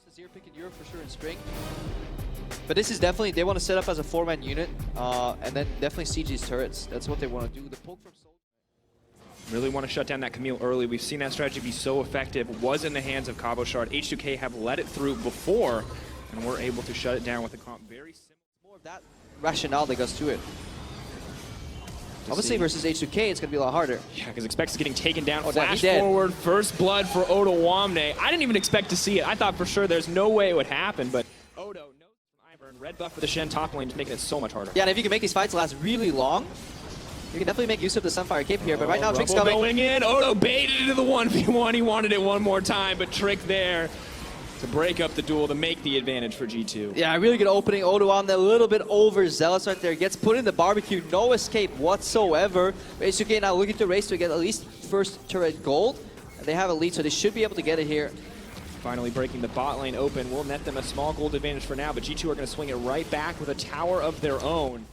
First Azir pick in Europe for sure in spring. But this is definitely, they want to set up as a 4-man unit, and then definitely siege these turrets. That's what they want to do. The poke from Really want to shut down that Camille early. We've seen that strategy be so effective. It was in the hands of KazaLoLLCShighlights. H2k have let it through before, and we're able to shut it down with a comp very similar. More of that rationale that goes to it. Obviously versus H2k, it's going to be a lot harder. Yeah, because Expect is getting taken down. Oh, Flash forward, first blood for Odo Wamne. I didn't even expect to see it. I thought for sure there's no way it would happen, but Odo knows from Ivern. Red buff for the Shen top lane, just making it so much harder. Yeah, and if you can make these fights last really long, you can definitely make use of the Sunfire Cape here, but right now Trick's coming. Going in, Odo baited into the 1v1. He wanted it one more time, but Trick there to break up the duel, to make the advantage for G2. Yeah, really good opening. Odo on a little bit overzealous right there. Gets put in the barbecue, no escape whatsoever. H2k now looking to race to get at least first turret gold. And they have a lead, so they should be able to get it here. Finally breaking the bot lane open will net them a small gold advantage for now, but G2 are going to swing it right back with a tower of their own.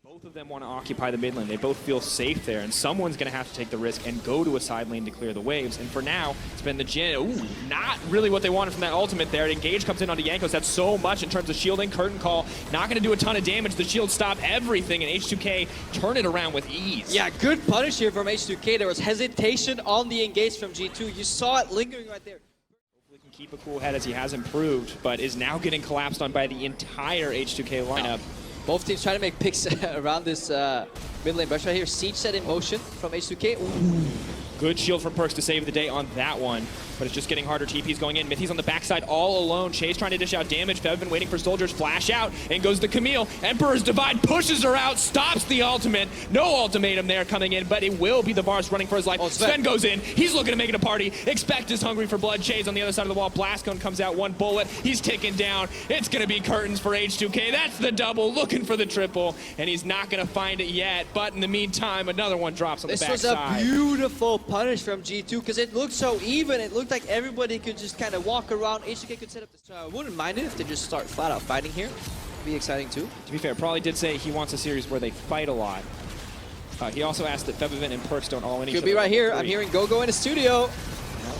Both of them want to occupy the mid lane. They both feel safe there, and someone's going to have to take the risk and go to a side lane to clear the waves. And for now, it's been the Jhin. Ooh, not really what they wanted from that ultimate there. Engage comes in onto Jankos. That's so much in terms of shielding. Curtain call, not going to do a ton of damage. The shield stop everything, and H2k turn it around with ease. Yeah, good punish here from H2k. There was hesitation on the engage from G2. You saw it lingering right there. Hopefully can keep a cool head as he has improved, but is now getting collapsed on by the entire H2k lineup. Both teams trying to make picks around this mid lane brush right here. Siege set in motion from H2k. Ooh. Good shield from Perks to save the day on that one, but it's just getting harder. TP's going in. Mithy's on the backside all alone. Chase trying to dish out damage. Fev been waiting for soldiers. Flash out, and goes to Camille. Emperor's Divide pushes her out, stops the ultimate. No ultimatum there coming in, but it will be the Bars running for his life. Sven goes in. He's looking to make it a party. Expect is hungry for blood. Chase on the other side of the wall. Blastcone comes out. One bullet. He's ticking down. It's going to be curtains for H2k. That's the double, looking for the triple, and he's not going to find it yet. But in the meantime, another one drops on the backside. This was a beautiful punish from G2 because it looked so even. It looked like everybody could just kind of walk around. H2k could set up this. So I wouldn't mind it if they just start flat out fighting here. It'd be exciting too. To be fair, probably did say he wants a series where they fight a lot. He also asked that Fevivin and Perks don't all in each other. Could be right here. I'm hearing Go-Go in the studio.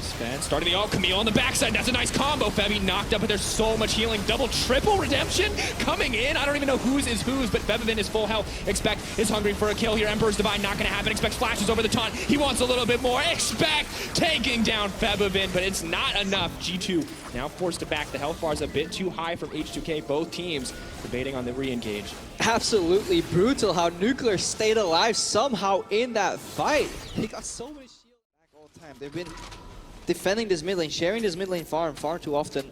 Sven starting the ult. Camille on the backside. That's a nice combo. Fevy knocked up, but there's so much healing. Double, triple redemption coming in. I don't even know whose is whose, but Fevivin is full health. Expect is hungry for a kill here. Emperor's Divine not going to happen. Expect flashes over the taunt. He wants a little bit more. Expect taking down Fevivin, but it's not enough. G2 now forced to back. The health bar is a bit too high from H2k. Both teams debating on the re-engage. Absolutely brutal how Nuclear stayed alive somehow in that fight. They got so many shields back all the time. They've been defending this mid lane, sharing this mid lane far too often.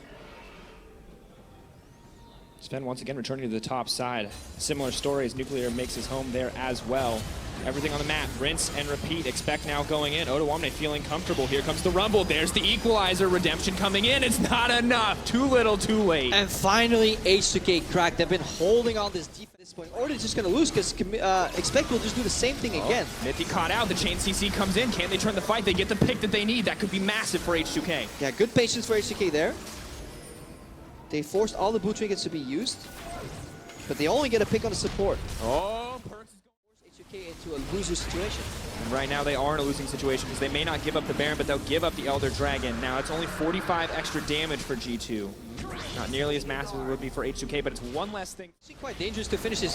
Sven once again returning to the top side. Similar story as Nuclear makes his home there as well. Everything on the map, rinse and repeat. Expect now going in. Odo Wamne feeling comfortable. Here comes the rumble. There's the equalizer. Redemption coming in. It's not enough. Too little, too late. And finally, H2k cracked. They've been holding on this defense at this point. Or they're just going to lose because Expect will just do the same thing again. Mithy caught out. The chain CC comes in. Can they turn the fight? They get the pick that they need. That could be massive for H2k. Yeah, good patience for H2k there. They forced all the boot trinkets to be used, but they only get a pick on the support. Oh, Perks is going to force H2k into a lose-lose situation. And right now they are in a losing situation because they may not give up the Baron, but they'll give up the Elder Dragon. Now it's only 45 extra damage for G2. Not nearly as massive as it would be for H2k, but it's one less thing. It's quite dangerous to finish this.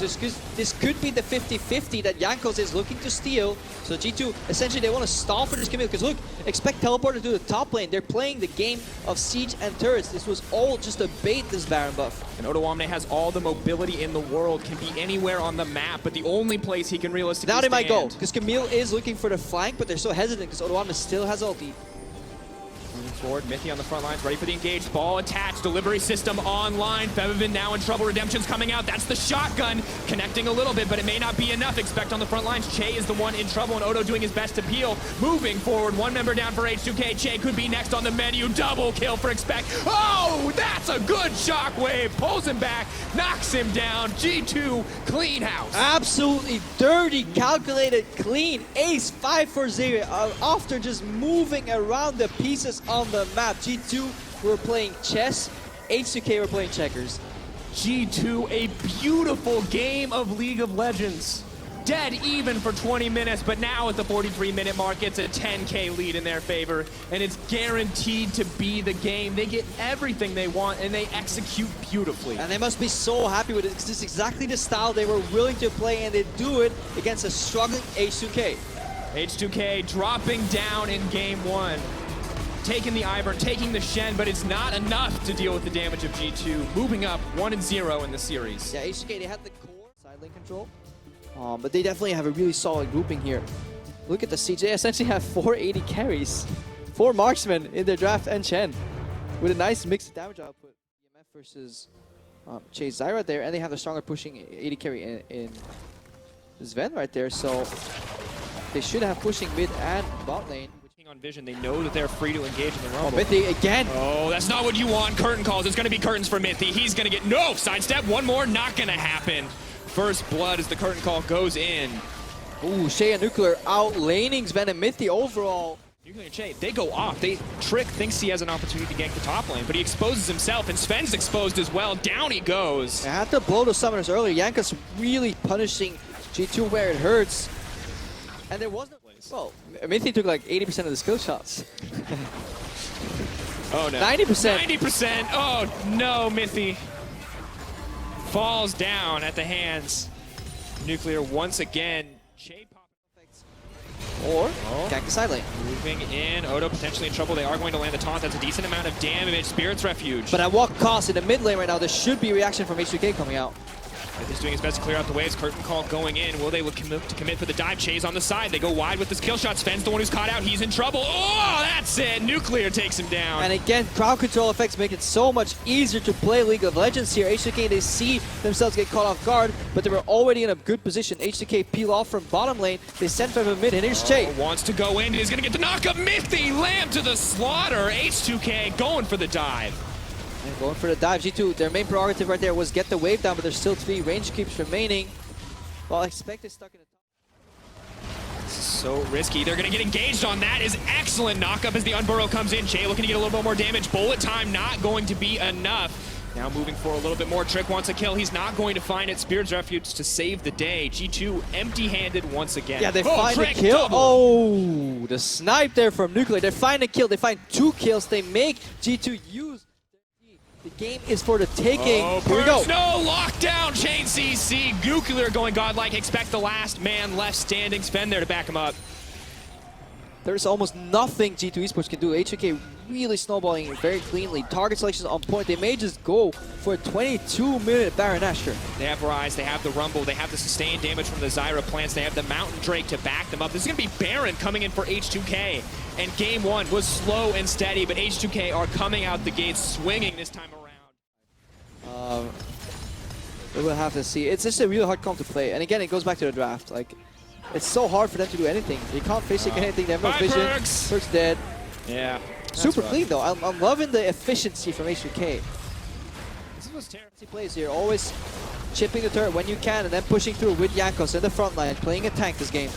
This could be the 50-50 that Jankos is looking to steal. So G2, essentially they want to stall for this Camille. Because look, Expect teleporter to the top lane. They're playing the game of siege and turrets. This was all just a bait, this Baron buff. And Odo Wamne has all the mobility in the world, can be anywhere on the map, but the only place he can realistically now they might go, stand. because Camille is looking for the flank, but they're so hesitant because Odo Wamne still has ulti. Moving forward, Mithy on the front lines, ready for the engage. Ball attached, delivery system online. Fevivin now in trouble, redemption's coming out. That's the shotgun, connecting a little bit, but it may not be enough. Expect on the front lines. Che is the one in trouble, and Odo doing his best to peel. Moving forward, one member down for H2k. Che could be next on the menu. Double kill for Expect. Oh, that's a good shockwave. Pulls him back, knocks him down. G2, clean house. Absolutely dirty, calculated, clean. Ace 5 for 0 after just moving around the pieces on the map. G2 were playing chess, H2k were playing checkers. G2, a beautiful game of League of Legends. dead even for 20 minutes, but now at the 43-minute mark, it's a 10K lead in their favor, and it's guaranteed to be the game. They get everything they want, and they execute beautifully. And they must be so happy with it, because this is exactly the style they were willing to play, and they do it against a struggling H2k. H2k dropping down in game one. Taking the Ivern, taking the Shen, but it's not enough to deal with the damage of G2. Moving up 1-0 in the series. Yeah, H2k, they had the core side lane control, but they definitely have a really solid grouping here. Look at the Siege. They essentially have 480 carries, 4 marksmen in their draft and Shen, with a nice mixed damage output. EMF versus Chase Zyra there, and they have the stronger pushing 80 carry in Sven right there, so they should have pushing mid and bot lane. On vision, they know that they're free to engage in the rumble. Mythy again. Oh, that's not what you want. Curtain calls. It's going to be curtains for Mythy. He's going to get no sidestep. One more, not going to happen. First blood as the curtain call goes in. Ooh, Shay and Nuclear out laning Sven and Mythy overall. Nuclear and Shay, they go off. Trick thinks he has an opportunity to gank the top lane, but he exposes himself, and Sven's exposed as well. Down he goes. I had to blow the summoners earlier. Yanka's really punishing G2 where it hurts. And there wasn't. Well, Mythy took like 80% of the skill shots. Oh no. 90%. 90%. Oh no, Mythy falls down at the hands. Nuclear once again. Or gank the side lane. Moving in. Odo potentially in trouble. They are going to land the taunt. That's a decent amount of damage. Spirit's Refuge. But at what cost? In the mid lane right now, there should be a reaction from H2k coming out. He's doing his best to clear out the waves. Curtain call going in. Will they look to commit for the dive? Chase on the side. They go wide with this kill shot. Sven's the one who's caught out. He's in trouble. Oh, that's it. Nuclear takes him down. And again, crowd control effects make it so much easier to play League of Legends here. H2k, they see themselves get caught off guard, but they were already in a good position. H2k peel off from bottom lane. They send from mid, and here's Che. Wants to go in. He's going to get the knockup. Mythy, Lamb to the slaughter. H2k going for the dive. And going for the dive. G2, their main prerogative right there was get the wave down, but there's still 3 range creeps remaining. Well, expect is stuck in the top. This is so risky. They're going to get engaged on that. Is excellent knockup as the Unburrow comes in. Che looking to get a little bit more damage. Bullet time not going to be enough. Now moving for a little bit more. Trick wants a kill. He's not going to find it. Spirit's Refuge to save the day. G2 empty-handed once again. Yeah, they find a kill. Double. Oh, the snipe there from Nuclear. They find a kill. They find 2 kills. They make G2 use. The game is for the taking. Oh, here we go. No, lockdown, Chain CC. Nuclear going godlike. Expect the last man left standing. Sven there to back him up. There's almost nothing G2 Esports can do. H2k really snowballing very cleanly. Target selection on point. They may just go for a 22-minute Baron Asher. They have Rise, they have the Rumble, they have the sustained damage from the Zyra plants, they have the Mountain Drake to back them up. This is going to be Baron coming in for H2k. And game one was slow and steady, but H2k are coming out the gates swinging this time around. We will have to see. It's just a really hard comp to play. And again, it goes back to the draft. Like, it's so hard for them to do anything. You can't face anything. They have no vision. Perk's dead. Yeah. Super clean though. I'm loving the efficiency from H2k. This was terrible. He plays here, always chipping the turret when you can and then pushing through with Jankos in the front line, playing a tank this game.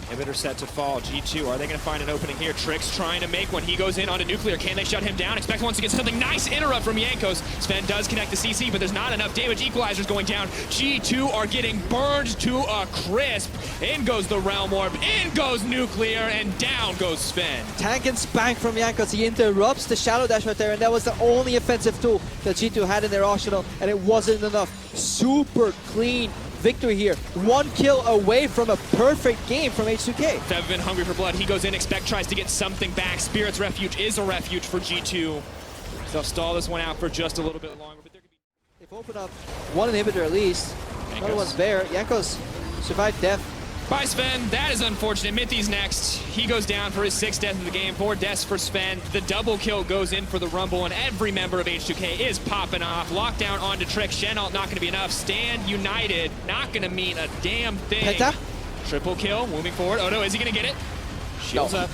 Inhibitor set to fall. G2, are they going to find an opening here? Trick's trying to make one. He goes in onto Nuclear. Can they shut him down? Expect once to get something nice interrupt from Jankos. Sven does connect the CC, but there's not enough damage. Equalizer's going down. G2 are getting burned to a crisp. In goes the Realm Orb. In goes Nuclear, and down goes Sven. Tank and spank from Jankos. He interrupts the Shadow Dash right there, and that was the only offensive tool that G2 had in their arsenal, and it wasn't enough. Super clean victory here. 1 kill away from a perfect game from H2k. Fevin hungry for blood. He goes in. Expect tries to get something back. Spirit's Refuge is a refuge for G2. They'll stall this one out for just a little bit longer. But they're gonna be... They've opened up 1 inhibitor at least. Another one's there. Jankos survived death. Bye, Sven. That is unfortunate. Mythy's next. He goes down for his 6th death of the game. 4 deaths for Sven. The double kill goes in for the Rumble, and every member of H2k is popping off. Lockdown onto Trick. Shenalt not going to be enough. Stand United not going to mean a damn thing. Penta? Triple kill. Moving forward. Oh, no. Is he going to get it? Shields up.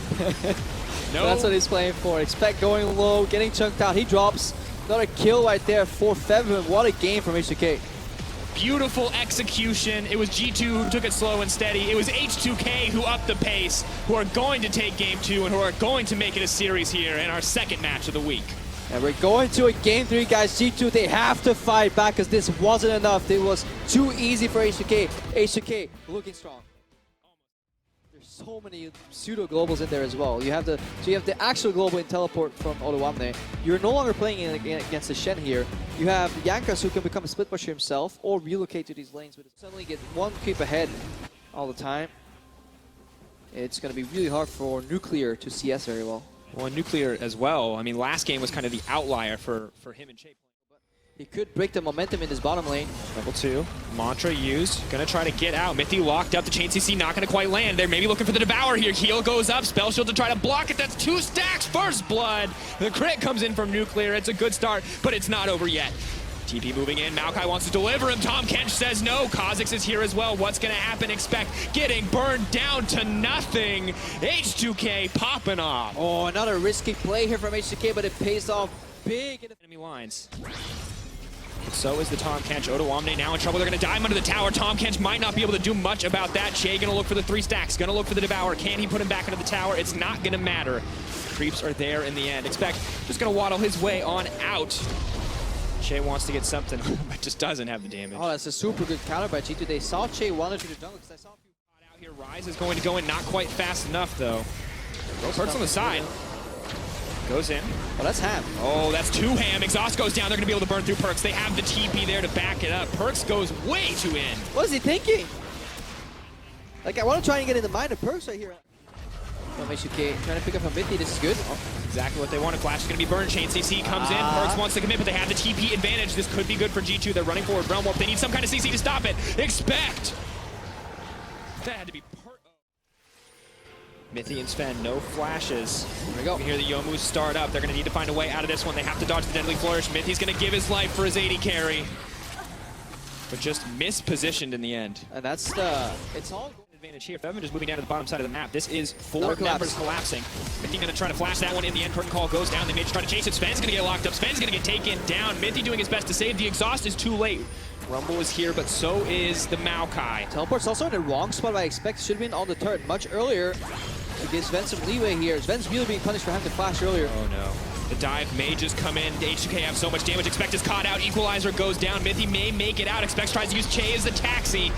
No. That's what he's playing for. Expect going low, getting chunked out. He drops. Another kill right there for Fevin. What a game from H2k. Beautiful execution. It was G2 who took it slow and steady. It was H2k who upped the pace, who are going to take game 2 and who are going to make it a series here in our second match of the week. And we're going to a game 3, guys. G2, they have to fight back because this wasn't enough. It was too easy for H2k. H2k looking strong. There's so many pseudo globals in there as well. You have the actual global in teleport from Oluwamne. You're no longer playing against the Shen here. You have Jankos who can become a split pusher himself or relocate to these lanes, but suddenly get one creep ahead all the time. It's going to be really hard for Nuclear to CS very well. Well, Nuclear as well. I mean, last game was kind of the outlier for him and Shea. He could break the momentum in this bottom lane. Level 2. Mantra used. Gonna try to get out. Mithy locked up. The Chain CC not gonna quite land. They're maybe looking for the Devour here. Heal goes up. Spell Shield to try to block it. That's 2 stacks. First blood. The crit comes in from Nuclear. It's a good start, but it's not over yet. TP moving in. Maokai wants to deliver him. Tom Kench says no. KazaLoLLCShighlights is here as well. What's going to happen? Expect getting burned down to nothing. H2k popping off. Oh, another risky play here from H2k, but it pays off big. Enemy lines. So is the Tom Kench. Oluwamne now in trouble. They're going to dive under the tower. Tom Kench might not be able to do much about that. Shea going to look for the 3 stacks. Going to look for the Devour. Can he put him back into the tower? It's not going to matter. Creeps are there in the end. Expect just going to waddle his way on out. Shea wants to get something, but just doesn't have the damage. Oh, that's a super good counter by G2. They saw Shea wander through the jungle because I saw a few out here. Rise is going to go in, not quite fast enough though. Perks on the side. Goes in. Oh, that's Ham. Oh, that's 2 Ham. Exhaust goes down. They're going to be able to burn through Perks. They have the TP there to back it up. Perks goes way too in. What is he thinking? Like, I want to try and get in the mind of Perks right here. From H2k trying to pick up a Mithy. This is good. Oh, exactly what they wanted. Flash is going to be burned. Chain CC comes in. Perks wants to commit, but they have the TP advantage. This could be good for G2. They're running forward. Realm Warp. They need some kind of CC to stop it. Expect. That had to be Mithy and Sven, no flashes. Here we go. You hear the Yomu start up. They're going to need to find a way out of this one. They have to dodge the Deadly Flourish. Mithy's going to give his life for his 80 carry. But just mispositioned in the end. And that's it's all advantage here. Feven just moving down to the bottom side of the map. This is 4 members collapsing. Mithy going to try to flash that one in. The end curtain call goes down. They may try to chase it. Sven's going to get locked up. Sven's going to get taken down. Mithy doing his best to save. The exhaust is too late. Rumble is here, but so is the Maokai. Teleport's also in the wrong spot, but I expect should have been on the turret much earlier to give Sven some leeway here. Sven's really being punished for having to flash earlier. Oh no. The dive may just come in. H2k have so much damage. Expect is caught out. Equalizer goes down. Mithy may make it out. Expect tries to use Che as the taxi.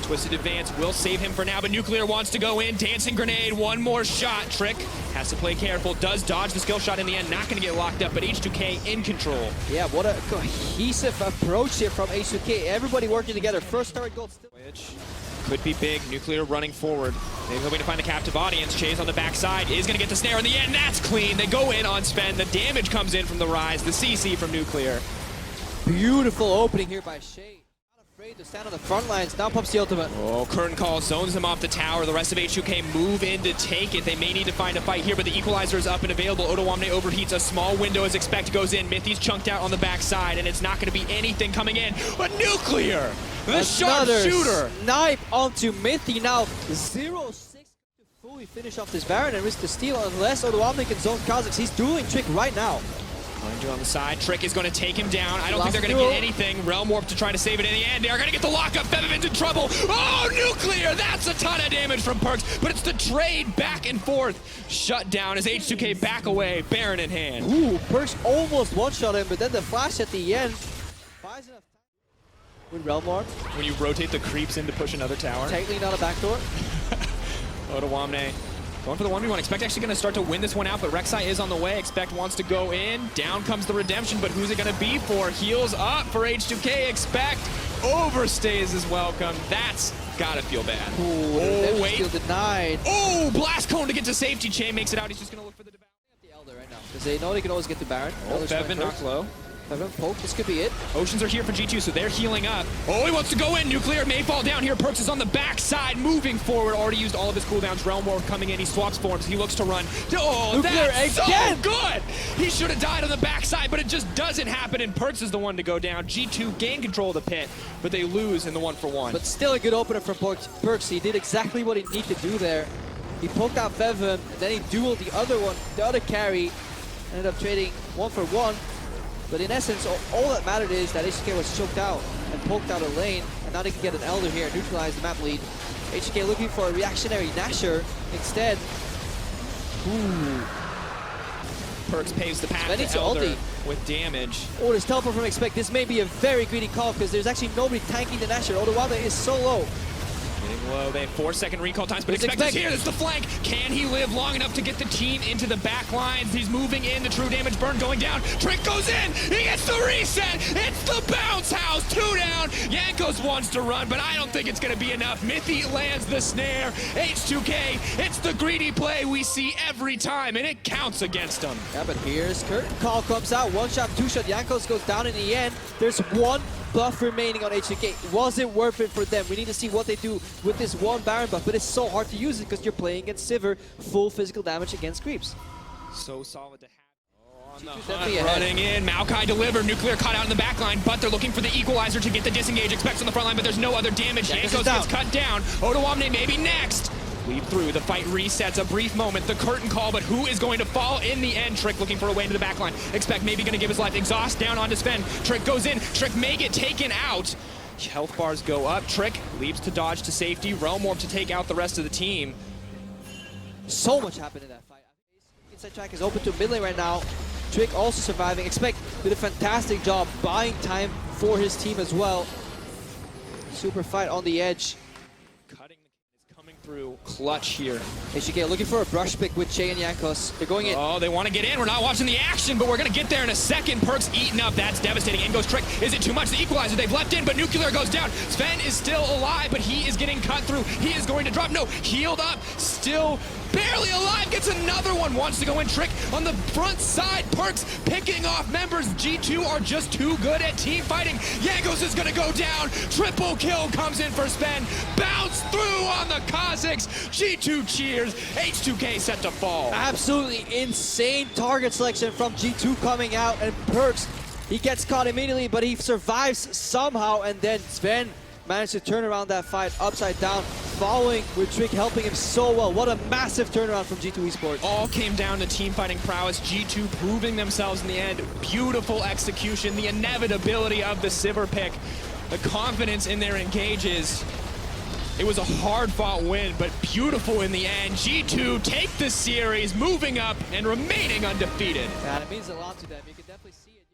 Twisted advance will save him for now, but Nuclear wants to go in. Dancing grenade, one more shot. Trick has to play careful. Does dodge the skill shot in the end. Not going to get locked up, but H2k in control. Yeah, what a cohesive approach here from H2k. Everybody working together. First turret gold still. Which could be big. Nuclear running forward. They're hoping to find the captive audience. Chase on the backside is going to get the snare in the end. That's clean. They go in on Sven. The damage comes in from the Rise. The CC from Nuclear. Beautiful opening here by Shea. Not afraid to stand on the front lines. Now pumps the ultimate. Oh, curtain call zones them off the tower. The rest of H2k move in to take it. They may need to find a fight here, but the equalizer is up and available. Oluwamne overheats. A small window as expect goes in. Mithy's chunked out on the backside, and it's not going to be anything coming in. But Nuclear, the sharpshooter. Snipe onto Mithy. Now 0-6 to fully finish off this Baron and risk the steal unless Oluwamne can zone KazaLoLLCShighlights. He's dueling Trick right now. Ranger on the side. Trick is going to take him down. I don't think they're going to get anything. Realm Warp to try to save it in the end. They're going to get the lockup. Fevin's in trouble. Oh, Nuclear! That's a ton of damage from Perks, but it's the trade back and forth. Shut down as H2k back away, Baron in hand. Ooh, Perks almost one-shot him, but then the flash at the end buys enough time with Realm Warp. When you rotate the creeps in to push another tower. Tightly not a backdoor. Oluwamne going for the 1v1. Expect actually going to start to win this one out, but Rek'Sai is on the way. Expect wants to go in. Down comes the redemption, but who's it going to be for? Heals up for H2k. Expect overstays is welcome. That's gotta feel bad. Ooh, oh, wait. Steal denied. Oh, blast cone to get to safety. Chain makes it out. He's just going to look for the Baron. The Elder right now, because they know they can always get the Baron. Oh, Feven knocked low. Feven poke, this could be it. Oceans are here for G2, so they're healing up. Oh, he wants to go in. Nuclear may fall down here. Perks is on the backside, moving forward. Already used all of his cooldowns. Realm Warp coming in. He swaps forms. He looks to run. Oh, Nuclear that's again. So good! He should have died on the backside, but it just doesn't happen, and Perks is the one to go down. G2 gain control of the pit, but they lose in the 1-for-1. But still a good opener from Perks. He did exactly what he needed to do there. He poked out Feven, and then he dueled the other one, the other carry. Ended up trading 1-for-1. But in essence, all that mattered is that H2k was choked out and poked out a lane, and now they can get an Elder here and neutralize the map lead. H2k looking for a reactionary Nasher instead. Ooh. Perks paves the path Sven needs to to Elder ulti. with damage. Oh, there's teleport from Expect. This may be a very greedy call because there's actually nobody tanking the Nashor. Oh, the Wilder is so low. Getting low, they have 4-second recall times, but It's Expect is here, this is the flank. Can he live long enough to get the team into the back lines? He's moving in, the true damage burn going down. Trick goes in, he gets the reset, it's the bounce house, 2 down. Jankos wants to run, but I don't think it's gonna be enough. Mithy lands the snare, H2k, it's the greedy play we see every time, and it counts against him. Yeah, but here's Curtain Call comes out. 1 shot, 2 shot. Jankos goes down in the end. There's 1 buff remaining on H2k. Was it worth it for them? We need to see what they do with this 1 Baron buff, but it's so hard to use it because you're playing against Sivir, full physical damage against creeps. So solid to have. On the G2's hunt, definitely running in, Maokai delivered, Nuclear caught out in the back line, but they're looking for the equalizer to get the disengage. Expects on the front line, but there's no other damage. Yeah, Jankos gets cut down. Odoamne maybe next. Leap through, the fight resets, a brief moment, the curtain call, but who is going to fall in the end? Trick looking for a way into the back line. Expect maybe gonna give his life. Exhaust down onto Sven. Trick goes in, Trick may get taken out. Health bars go up, Trick leaps to dodge to safety, Realmorph to take out the rest of the team. So much happened in that fight. Inside track is open to mid lane right now. Trick also surviving. Expect did a fantastic job buying time for his team as well. Super fight on the edge. Cutting is coming through clutch here. H2k looking for a brush pick with Che and Jankos. They're going in. Oh, they want to get in. We're not watching the action, but we're going to get there in a second. Perks eaten up. That's devastating. In goes Trick. Is it too much? The equalizer they've left in, but Nuclear goes down. Sven is still alive, but he is getting cut through. He is going to drop. No, healed up. Still barely alive. Gets another one. Wants to go in. Trick on the front side. Perks picking off members. G2 are just too good at team fighting. Jankos is going to go down. Triple kill comes in for Sven. Bounce through on the Kazakhs. G2 cheers. H2k set to fall. Absolutely insane target selection from G2 coming out, and Perks, he gets caught immediately, but he survives somehow, and then Sven managed to turn around that fight upside down, following with Trick helping him so well. What a massive turnaround from G2 Esports. All came down to team fighting prowess. G2 proving themselves in the end. Beautiful execution, the inevitability of the Sivir pick, the confidence in their engages. It was a hard-fought win, but beautiful in the end. G2 take the series, moving up and remaining undefeated. Yeah, it means a lot to them. You can definitely see it.